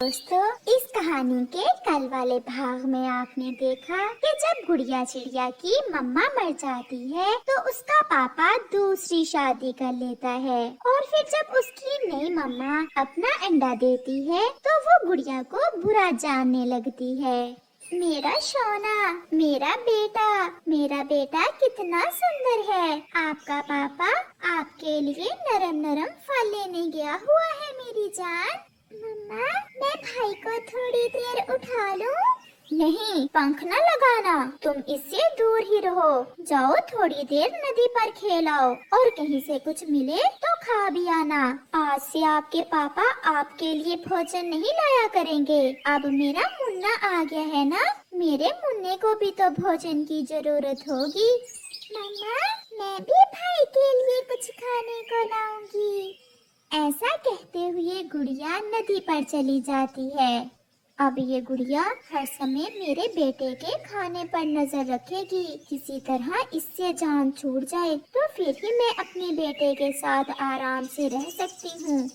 दोस्तों, इस कहानी के कल वाले भाग में आपने देखा कि जब गुड़िया चिड़िया की मम्मा मर जाती है तो उसका पापा दूसरी शादी कर लेता है और फिर जब उसकी नई मम्मा अपना अंडा देती है तो वो गुड़िया को बुरा जानने लगती है। मेरा सोना, मेरा बेटा कितना सुंदर है। आपका पापा आपके लिए नरम नरम फल लेने गया हुआ है मेरी जान। मम्मा, मैं भाई को थोड़ी देर उठा लूं? नहीं, पंख न लगाना, तुम इससे दूर ही रहो। जाओ थोड़ी देर नदी पर खेलाओ और कहीं से कुछ मिले तो खा भी आना। आज से आपके पापा आपके लिए भोजन नहीं लाया करेंगे। अब मेरा मुन्ना आ गया है ना, मेरे मुन्ने को भी तो भोजन की जरूरत होगी। मम्मा, मैं भी भाई के लिए कुछ खाने को लाऊंगी। ऐसा कहते हुए गुड़िया नदी पर चली जाती है। अब ये गुड़िया हर समय मेरे बेटे के खाने पर नजर रखेगी। किसी तरह इससे जान छूट जाए तो फिर ही मैं अपने बेटे के साथ आराम से रह सकती हूँ।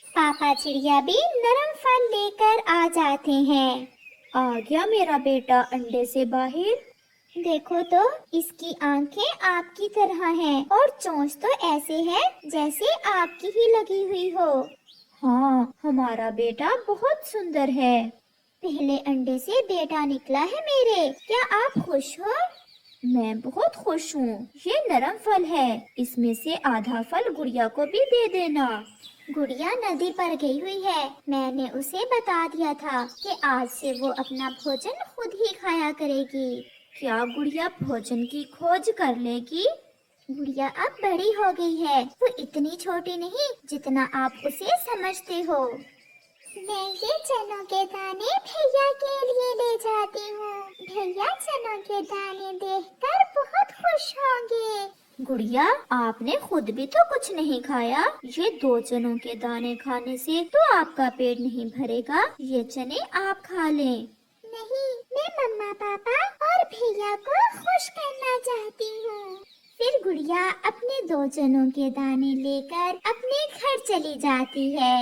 पापा चिड़िया भी नरम फल लेकर आ जाते हैं। आ गया मेरा बेटा अंडे से बाहर। देखो तो, इसकी आंखें आपकी तरह हैं और चोंच तो ऐसे है जैसे आपकी ही लगी हुई हो। हाँ, हमारा बेटा बहुत सुंदर है। पहले अंडे से बेटा निकला है मेरे, क्या आप खुश हो? मैं बहुत खुश हूँ। ये नरम फल है, इसमें से आधा फल गुड़िया को भी दे देना। गुड़िया नदी पर गई हुई है। मैंने उसे बता दिया था कि आज से वो अपना भोजन खुद ही खाया करेगी। क्या गुड़िया भोजन की खोज कर लेगी? गुड़िया अब बड़ी हो गई है, वो इतनी छोटी नहीं जितना आप उसे समझते हो। मैं ये चनों के दाने भैया के लिए ले जाती हूँ। भैया चनों के दाने देखकर बहुत खुश होंगे। गुड़िया, आपने खुद भी तो कुछ नहीं खाया। ये 2 चनों के दाने खाने से तो आपका पेट नहीं भरेगा। ये चने आप खा लें। नहीं, मैं मम्मा पापा और भैया को खुश करना चाहती हूँ। फिर गुड़िया अपने 2 चनों के दाने लेकर अपने घर चली जाती है।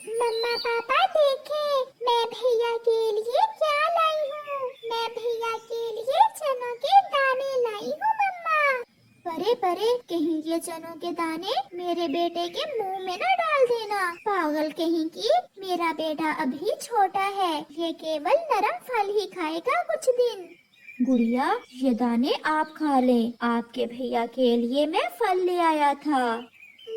मम्मा पापा देखें, मैं भैया के लिए क्या लाई हूँ। मैं भैया के लिए चनों के दाने लाई हूँ मम्मा। परे परे, कहीं ये चनों के दाने मेरे बेटे के मुंह में न डाल देना। पागल कहीं की, मेरा बेटा अभी छोटा है, ये केवल नरम फल ही खाएगा कुछ दिन। गुड़िया, ये दाने आप खा लें। आपके भैया के लिए मैं फल ले आया था।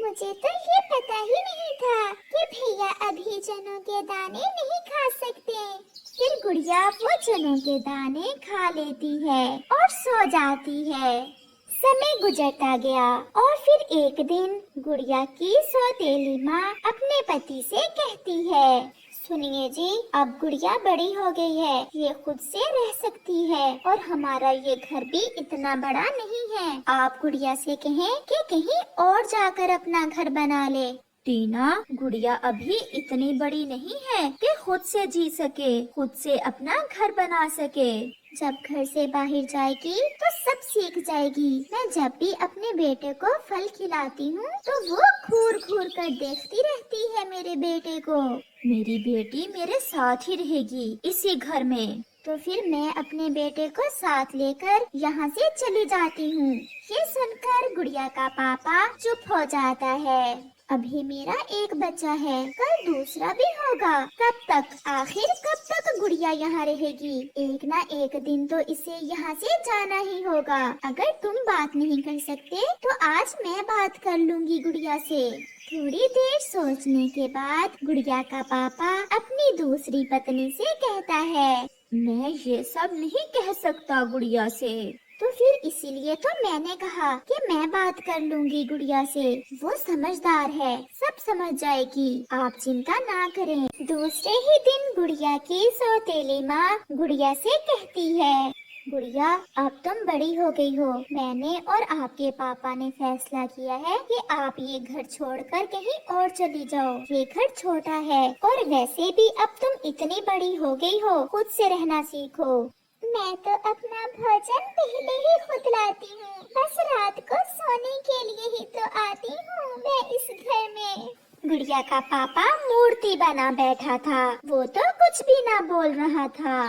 मुझे तो ये पता ही नहीं था कि भैया अभी चनों के दाने नहीं खा सकते। फिर गुड़िया वो चनों के दाने खा लेती है और सो जाती है। समय गुजरता गया और फिर एक दिन गुड़िया की सौतेली माँ अपने पति से कहती है, सुनिए जी, अब गुड़िया बड़ी हो गई है, ये खुद से रह सकती है और हमारा ये घर भी इतना बड़ा नहीं है। आप गुड़िया से कहें कि कहीं और जाकर अपना घर बना ले। टीना, गुड़िया अभी इतनी बड़ी नहीं है कि खुद से जी सके, खुद से अपना घर बना सके। जब घर से बाहर जाएगी तो सब सीख जाएगी। मैं जब भी अपने बेटे को फल खिलाती हूँ तो वो घूर घूर कर देखती रहती है मेरे बेटे को। मेरी बेटी मेरे साथ ही रहेगी इसी घर में। तो फिर मैं अपने बेटे को साथ लेकर यहाँ से चली जाती हूँ। ये सुनकर गुड़िया का पापा चुप हो जाता है। अभी मेरा एक बच्चा है, कल दूसरा भी होगा। कब तक गुड़िया यहाँ रहेगी? एक ना एक दिन तो इसे यहाँ से जाना ही होगा। अगर तुम बात नहीं कर सकते तो आज मैं बात कर लूँगी गुड़िया से। थोड़ी देर सोचने के बाद गुड़िया का पापा अपनी दूसरी पत्नी से कहता है, मैं ये सब नहीं कह सकता गुड़िया से। तो फिर इसीलिए तो मैंने कहा कि मैं बात कर लूंगी गुड़िया से। वो समझदार है, सब समझ जाएगी, आप चिंता ना करें। दूसरे ही दिन गुड़िया की सौतेली माँ गुड़िया से कहती है, गुड़िया, अब तुम बड़ी हो गई हो। मैंने और आपके पापा ने फैसला किया है कि आप ये घर छोड़कर कहीं और चली जाओ। ये घर छोटा है और वैसे भी अब तुम इतनी बड़ी हो गई हो, खुद से रहना सीखो। मैं तो अपना भोजन पहले ही खुद लाती हूँ, बस रात को सोने के लिए ही तो आती हूँ मैं इस घर में। गुड़िया का पापा मूर्ति बना बैठा था, वो तो कुछ भी ना बोल रहा था।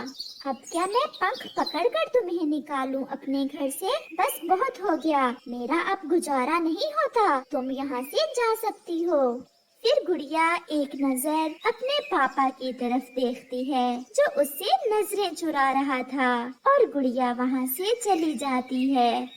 अब क्या मैं पंख पकड़कर तुम्हें निकालूं अपने घर से? बस बहुत हो गया, मेरा अब गुजारा नहीं होता, तुम यहाँ से जा सकती हो। फिर गुड़िया एक नजर अपने पापा की तरफ देखती है जो उससे नजरें चुरा रहा था, और गुड़िया वहाँ से चली जाती है।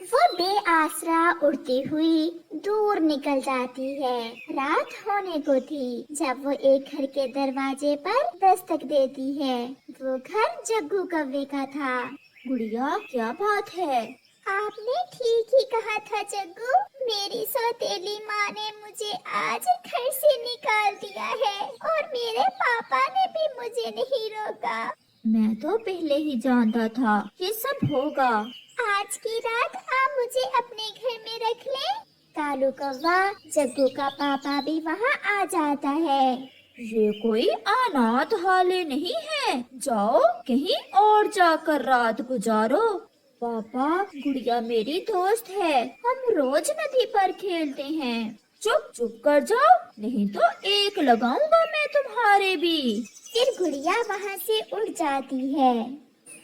वो बेआसरा उड़ती हुई दूर निकल जाती है। रात होने को थी जब वो एक घर के दरवाजे पर दस्तक देती है। वो घर जग्गू कव्वे का था। गुड़िया, क्या बात है? आपने ठीक ही कहा था जग्गू, मेरी सौतेली माँ ने मुझे आज घर से निकाल दिया है और मेरे पापा ने भी मुझे नहीं रोका। मैं तो पहले ही जानता था ये सब होगा। आज की रात आप मुझे अपने घर में रख ले। कालू कौवा, जग्गू का पापा भी वहाँ आ जाता है। ये कोई अनाथ हाले नहीं है, जाओ कहीं और जाकर रात गुजारो। पापा, गुड़िया मेरी दोस्त है, हम रोज नदी पर खेलते हैं। चुप चुप कर जाओ, नहीं तो एक लगाऊंगा मैं तुम्हारे भी। फिर गुड़िया वहाँ से उड़ जाती है।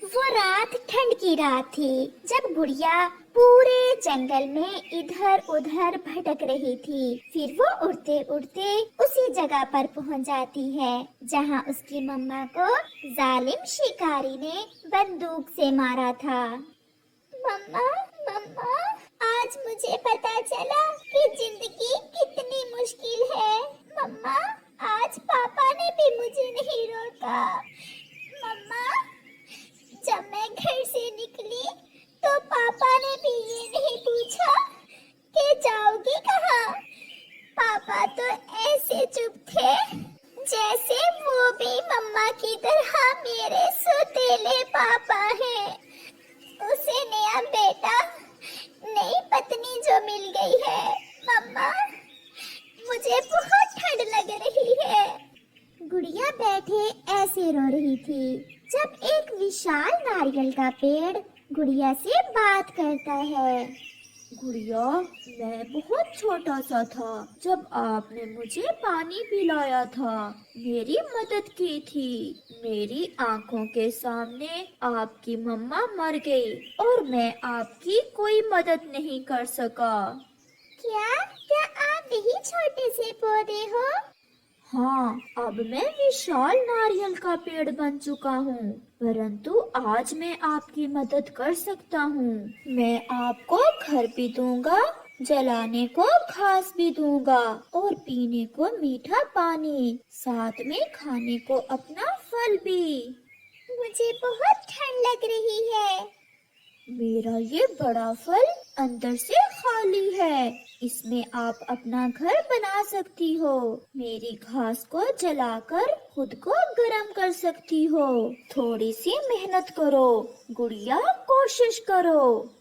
वो रात ठंड की रात थी जब गुड़िया पूरे जंगल में इधर उधर भटक रही थी। फिर वो उड़ते उड़ते उसी जगह पर पहुंच जाती है जहां उसकी मम्मा को जालिम शिकारी ने बंदूक से मारा था। मम्मा, मम्मा, आज मुझे पता चला कि जिंदगी कितनी मुश्किल है। मम्मा, आज पापा ने भी मुझे नहीं रोका। मम्मा, जब मैं घर से निकली तो पापा ने भी ये नहीं पूछा कि जाओगी कहाँ। पापा तो ऐसे चुप थे जैसे वो भी मम्मा की तरह मेरे सौतेले पापा हैं। उसे नया बेटा, नई पत्नी जो मिल गई है। मम्मा, मुझे बहुत ठंड लग रही है। गुड़िया बैठे ऐसे रो रही थी जब एक विशाल नारियल का पेड़ गुड़िया से बात करता है। गुड़िया, मैं बहुत छोटा सा था जब आपने मुझे पानी पिलाया था, मेरी मदद की थी। मेरी आंखों के सामने आपकी मम्मा मर गई और मैं आपकी कोई मदद नहीं कर सका। क्या क्या आप यही छोटे से पौधे हो? हाँ, अब मैं विशाल नारियल का पेड़ बन चुका हूँ, परंतु आज मैं आपकी मदद कर सकता हूँ। मैं आपको घर भी दूंगा, जलाने को घास भी दूंगा और पीने को मीठा पानी, साथ में खाने को अपना फल भी। मुझे बहुत ठंड लग रही है। मेरा ये बड़ा फल अंदर से खाली है, इसमें आप अपना घर बना सकती हो। मेरी घास को जलाकर खुद को गर्म कर सकती हो। थोड़ी सी मेहनत करो गुड़िया, कोशिश करो।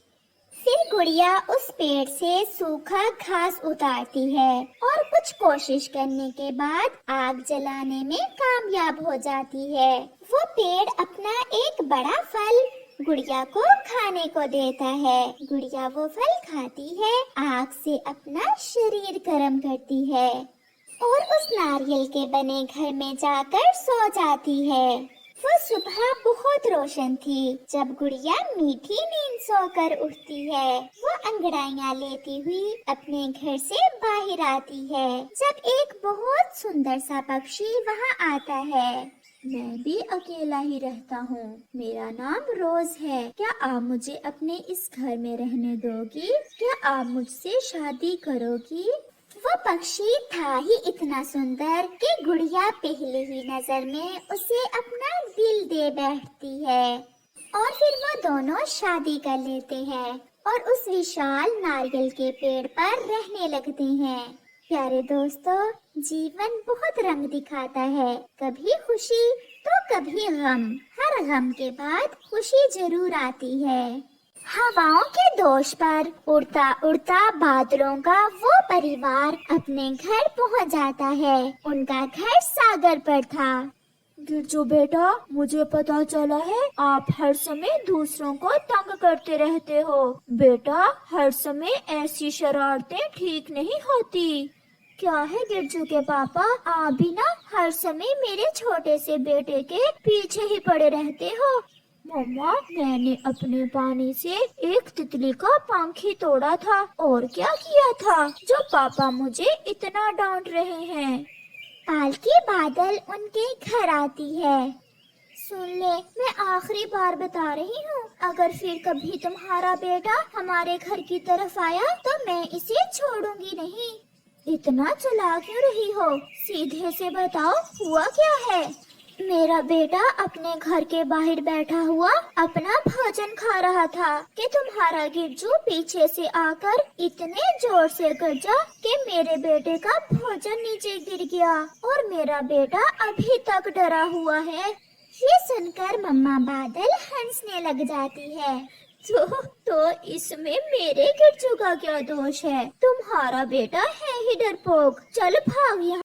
फिर गुड़िया उस पेड़ से सूखा घास उतारती है और कुछ कोशिश करने के बाद आग जलाने में कामयाब हो जाती है। वो पेड़ अपना एक बड़ा फल गुड़िया को खाने को देता है। गुड़िया वो फल खाती है, आग से अपना शरीर गर्म करती है और उस नारियल के बने घर में जाकर सो जाती है। वो सुबह बहुत रोशन थी जब गुड़िया मीठी नींद सोकर उठती है। वो अंगड़ाइयाँ लेती हुई अपने घर से बाहर आती है जब एक बहुत सुंदर सा पक्षी वहाँ आता है। मैं भी अकेला ही रहता हूँ, मेरा नाम रोज है। क्या आप मुझे अपने इस घर में रहने दोगी? क्या आप मुझसे शादी करोगी? वो पक्षी था ही इतना सुंदर कि गुड़िया पहले ही नजर में उसे अपना दिल दे बैठती है और फिर वो दोनों शादी कर लेते हैं और उस विशाल नारियल के पेड़ पर रहने लगते हैं। प्यारे दोस्तों, जीवन बहुत रंग दिखाता है, कभी खुशी तो कभी गम। हर गम के बाद खुशी जरूर आती है। हवाओं के दोष पर उड़ता उड़ता बादलों का वो परिवार अपने घर पहुंच जाता है। उनका घर सागर पर था। गिरजू बेटा, मुझे पता चला है आप हर समय दूसरों को तंग करते रहते हो। बेटा, हर समय ऐसी शरारतें ठीक नहीं होती। क्या है गिरजू के पापा, आप भी ना हर समय मेरे छोटे से बेटे के पीछे ही पड़े रहते हो। मम्मा, मैंने अपने पानी से एक तितली का पंख ही तोड़ा था, और क्या किया था जो पापा मुझे इतना डांट रहे हैं। पालकी बादल उनके घर आती है। सुन ले, मैं आखिरी बार बता रही हूँ, अगर फिर कभी तुम्हारा बेटा हमारे घर की तरफ आया तो मैं इसे छोड़ूंगी नहीं। इतना चला क्यों रही हो, सीधे से बताओ हुआ क्या है। मेरा बेटा अपने घर के बाहर बैठा हुआ अपना भोजन खा रहा था कि तुम्हारा गिरजू पीछे से आकर इतने जोर से गरजा कि मेरे बेटे का भोजन नीचे गिर गया और मेरा बेटा अभी तक डरा हुआ है। ये सुनकर मम्मा बादल हंसने लग जाती है। तो इसमें मेरे गिरजू का क्या दोष है, तुम्हारा बेटा है ही डरपोक। चल भाग यहाँ।